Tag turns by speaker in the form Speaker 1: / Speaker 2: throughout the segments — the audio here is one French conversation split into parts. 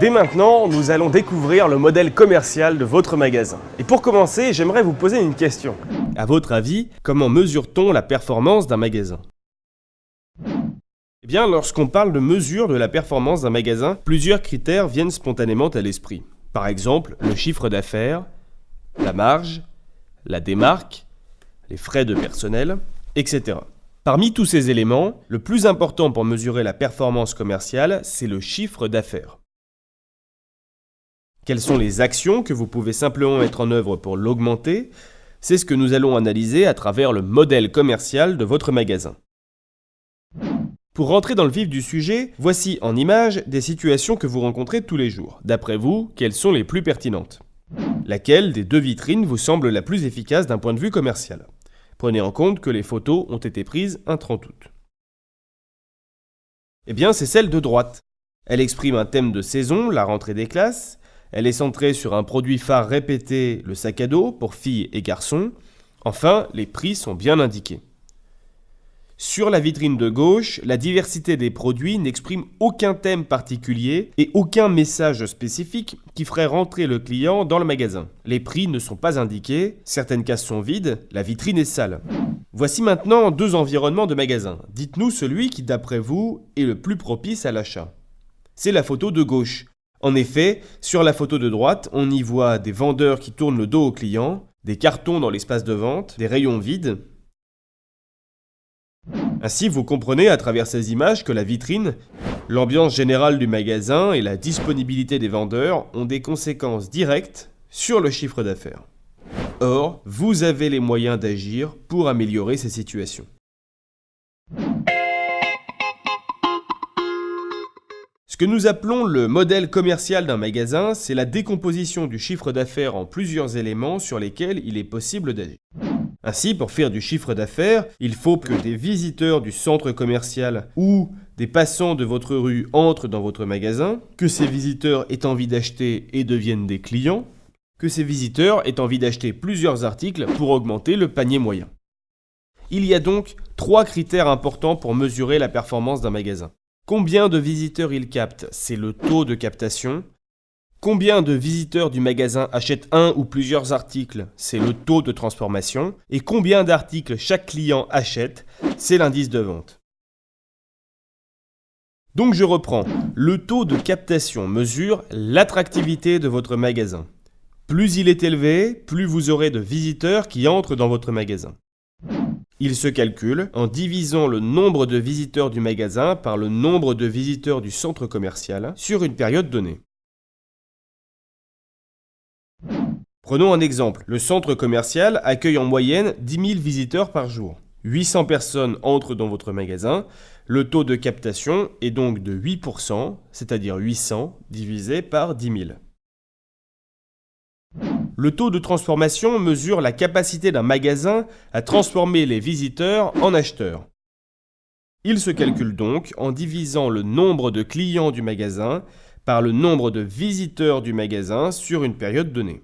Speaker 1: Dès maintenant, nous allons découvrir le modèle commercial de votre magasin. Et pour commencer, j'aimerais vous poser une question. À votre avis, comment mesure-t-on la performance d'un magasin ? Eh bien, lorsqu'on parle de mesure de la performance d'un magasin, plusieurs critères viennent spontanément à l'esprit. Par exemple, le chiffre d'affaires, la marge, la démarque, les frais de personnel, etc. Parmi tous ces éléments, le plus important pour mesurer la performance commerciale, c'est le chiffre d'affaires. Quelles sont les actions que vous pouvez simplement mettre en œuvre pour l'augmenter ? C'est ce que nous allons analyser à travers le modèle commercial de votre magasin. Pour rentrer dans le vif du sujet, voici en images des situations que vous rencontrez tous les jours. D'après vous, quelles sont les plus pertinentes ? Laquelle des deux vitrines vous semble la plus efficace d'un point de vue commercial ? Prenez en compte que les photos ont été prises un 30 août. Eh bien, c'est celle de droite. Elle exprime un thème de saison, la rentrée des classes. Elle est centrée sur un produit phare répété, le sac à dos, pour filles et garçons. Enfin, les prix sont bien indiqués. Sur la vitrine de gauche, la diversité des produits n'exprime aucun thème particulier et aucun message spécifique qui ferait rentrer le client dans le magasin. Les prix ne sont pas indiqués, certaines cases sont vides, la vitrine est sale. Voici maintenant deux environnements de magasins. Dites-nous celui qui, d'après vous, est le plus propice à l'achat. C'est la photo de gauche. En effet, sur la photo de droite, on y voit des vendeurs qui tournent le dos aux clients, des cartons dans l'espace de vente, des rayons vides. Ainsi, vous comprenez à travers ces images que la vitrine, l'ambiance générale du magasin et la disponibilité des vendeurs ont des conséquences directes sur le chiffre d'affaires. Or, vous avez les moyens d'agir pour améliorer ces situations. Ce que nous appelons le modèle commercial d'un magasin, c'est la décomposition du chiffre d'affaires en plusieurs éléments sur lesquels il est possible d'agir. Ainsi, pour faire du chiffre d'affaires, il faut que des visiteurs du centre commercial ou des passants de votre rue entrent dans votre magasin, que ces visiteurs aient envie d'acheter et deviennent des clients, que ces visiteurs aient envie d'acheter plusieurs articles pour augmenter le panier moyen. Il y a donc 3 critères importants pour mesurer la performance d'un magasin. Combien de visiteurs il capte, c'est le taux de captation. Combien de visiteurs du magasin achètent un ou plusieurs articles, c'est le taux de transformation. Et combien d'articles chaque client achète, c'est l'indice de vente. Donc je reprends. Le taux de captation mesure l'attractivité de votre magasin. Plus il est élevé, plus vous aurez de visiteurs qui entrent dans votre magasin. Il se calcule en divisant le nombre de visiteurs du magasin par le nombre de visiteurs du centre commercial sur une période donnée. Prenons un exemple. Le centre commercial accueille en moyenne 10 000 visiteurs par jour. 800 personnes entrent dans votre magasin. Le taux de captation est donc de 8%, c'est-à-dire 800 divisé par 10 000. Le taux de transformation mesure la capacité d'un magasin à transformer les visiteurs en acheteurs. Il se calcule donc en divisant le nombre de clients du magasin par le nombre de visiteurs du magasin sur une période donnée.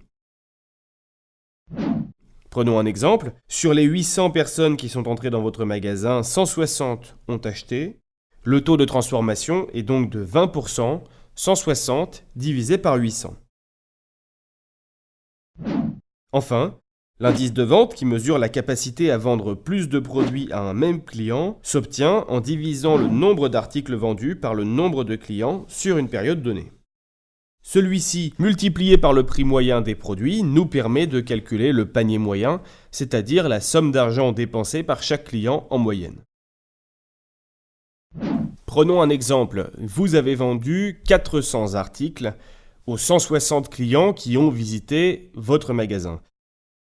Speaker 1: Prenons un exemple. Sur les 800 personnes qui sont entrées dans votre magasin, 160 ont acheté. Le taux de transformation est donc de 20%, 160 divisé par 800. Enfin, l'indice de vente, qui mesure la capacité à vendre plus de produits à un même client, s'obtient en divisant le nombre d'articles vendus par le nombre de clients sur une période donnée. Celui-ci, multiplié par le prix moyen des produits, nous permet de calculer le panier moyen, c'est-à-dire la somme d'argent dépensée par chaque client en moyenne. Prenons un exemple. Vous avez vendu 400 articles aux 160 clients qui ont visité votre magasin.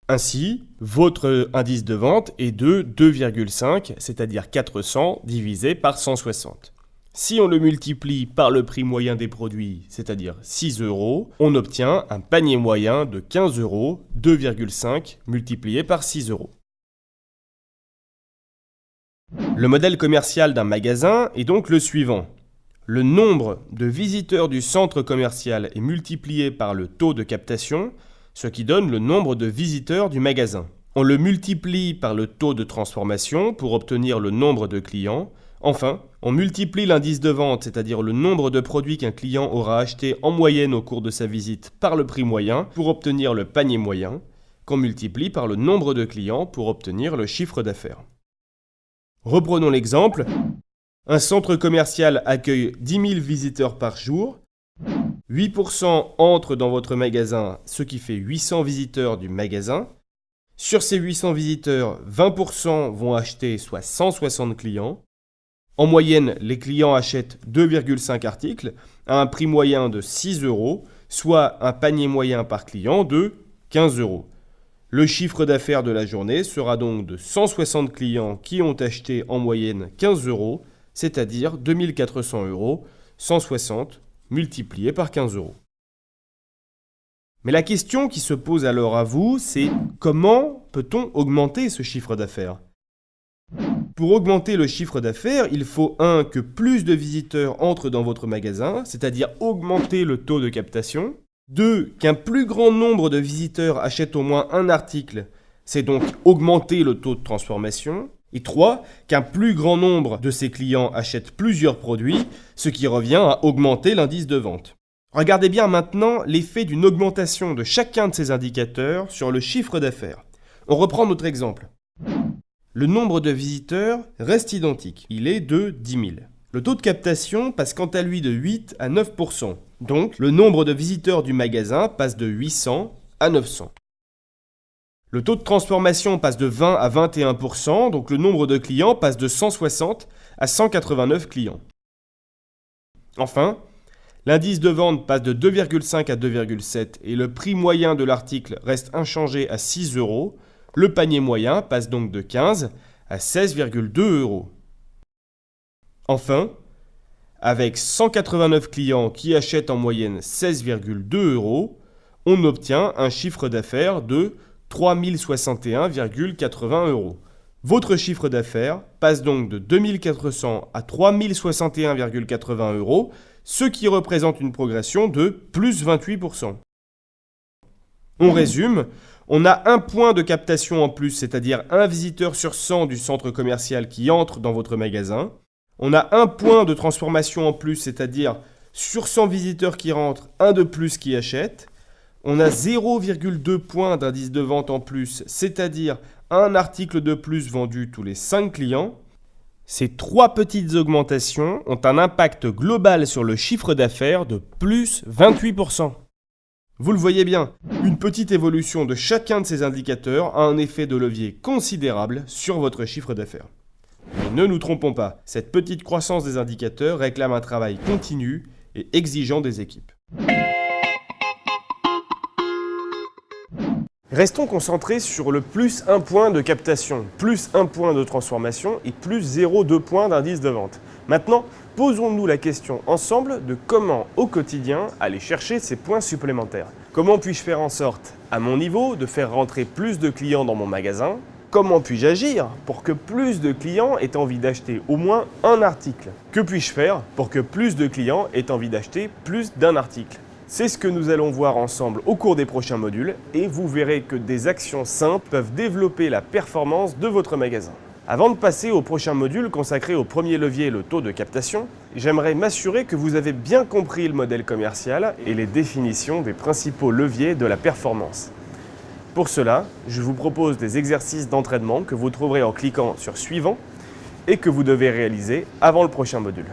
Speaker 1: Ainsi, votre indice de vente est de 2,5, c'est-à-dire 400 divisé par 160. Si on le multiplie par le prix moyen des produits, c'est-à-dire 6 €, on obtient un panier moyen de 15 €, 2,5 multiplié par 6 €. Le modèle commercial d'un magasin est donc le suivant. Le nombre de visiteurs du centre commercial est multiplié par le taux de captation, ce qui donne le nombre de visiteurs du magasin. On le multiplie par le taux de transformation pour obtenir le nombre de clients. Enfin, on multiplie l'indice de vente, c'est-à-dire le nombre de produits qu'un client aura acheté en moyenne au cours de sa visite, par le prix moyen pour obtenir le panier moyen, qu'on multiplie par le nombre de clients pour obtenir le chiffre d'affaires. Reprenons l'exemple. Un centre commercial accueille 10 000 visiteurs par jour. 8% entrent dans votre magasin, ce qui fait 800 visiteurs du magasin. Sur ces 800 visiteurs, 20% vont acheter, soit 160 clients. En moyenne, les clients achètent 2,5 articles à un prix moyen de 6 €, soit un panier moyen par client de 15 €. Le chiffre d'affaires de la journée sera donc de 160 clients qui ont acheté en moyenne 15 €, c'est-à-dire 2400 €, 160 multiplié par 15 €. Mais la question qui se pose alors à vous, c'est comment peut-on augmenter ce chiffre d'affaires ? Pour augmenter le chiffre d'affaires, il faut 1. Que plus de visiteurs entrent dans votre magasin, c'est-à-dire augmenter le taux de captation. 2. Qu'un plus grand nombre de visiteurs achètent au moins un article, c'est donc augmenter le taux de transformation. Et 3. Qu'un plus grand nombre de ces clients achètent plusieurs produits, ce qui revient à augmenter l'indice de vente. Regardez bien maintenant l'effet d'une augmentation de chacun de ces indicateurs sur le chiffre d'affaires. On reprend notre exemple. Le nombre de visiteurs reste identique, il est de 10 000. Le taux de captation passe quant à lui de 8 à 9%. Donc, le nombre de visiteurs du magasin passe de 800 à 900. Le taux de transformation passe de 20 à 21%, donc le nombre de clients passe de 160 à 189 clients. Enfin, l'indice de vente passe de 2,5 à 2,7 et le prix moyen de l'article reste inchangé à 6 €. Le panier moyen passe donc de 15 à 16,2 €. Enfin, avec 189 clients qui achètent en moyenne 16,2 €, on obtient un chiffre d'affaires de 3 061,80 €. Votre chiffre d'affaires passe donc de 2 400 à 3 061,80 €, ce qui représente une progression de plus 28%. On résume, on a un point de captation en plus, c'est-à-dire un visiteur sur 100 du centre commercial qui entre dans votre magasin. On a un point de transformation en plus, c'est-à-dire sur 100 visiteurs qui rentrent, un de plus qui achète. On a 0,2 points d'indice de vente en plus, c'est-à-dire un article de plus vendu tous les 5 clients. Ces 3 petites augmentations ont un impact global sur le chiffre d'affaires de plus 28%. Vous le voyez bien, une petite évolution de chacun de ces indicateurs a un effet de levier considérable sur votre chiffre d'affaires. Mais ne nous trompons pas, cette petite croissance des indicateurs réclame un travail continu et exigeant des équipes. Restons concentrés sur le plus 1 point de captation, plus 1 point de transformation et plus 0,2 points d'indice de vente. Maintenant, posons-nous la question ensemble de comment, au quotidien, aller chercher ces points supplémentaires. Comment puis-je faire en sorte, à mon niveau, de faire rentrer plus de clients dans mon magasin ? Comment puis-je agir pour que plus de clients aient envie d'acheter au moins un article ? Que puis-je faire pour que plus de clients aient envie d'acheter plus d'un article ? C'est ce que nous allons voir ensemble au cours des prochains modules et vous verrez que des actions simples peuvent développer la performance de votre magasin. Avant de passer au prochain module consacré au premier levier, le taux de captation, j'aimerais m'assurer que vous avez bien compris le modèle commercial et les définitions des principaux leviers de la performance. Pour cela, je vous propose des exercices d'entraînement que vous trouverez en cliquant sur Suivant et que vous devez réaliser avant le prochain module.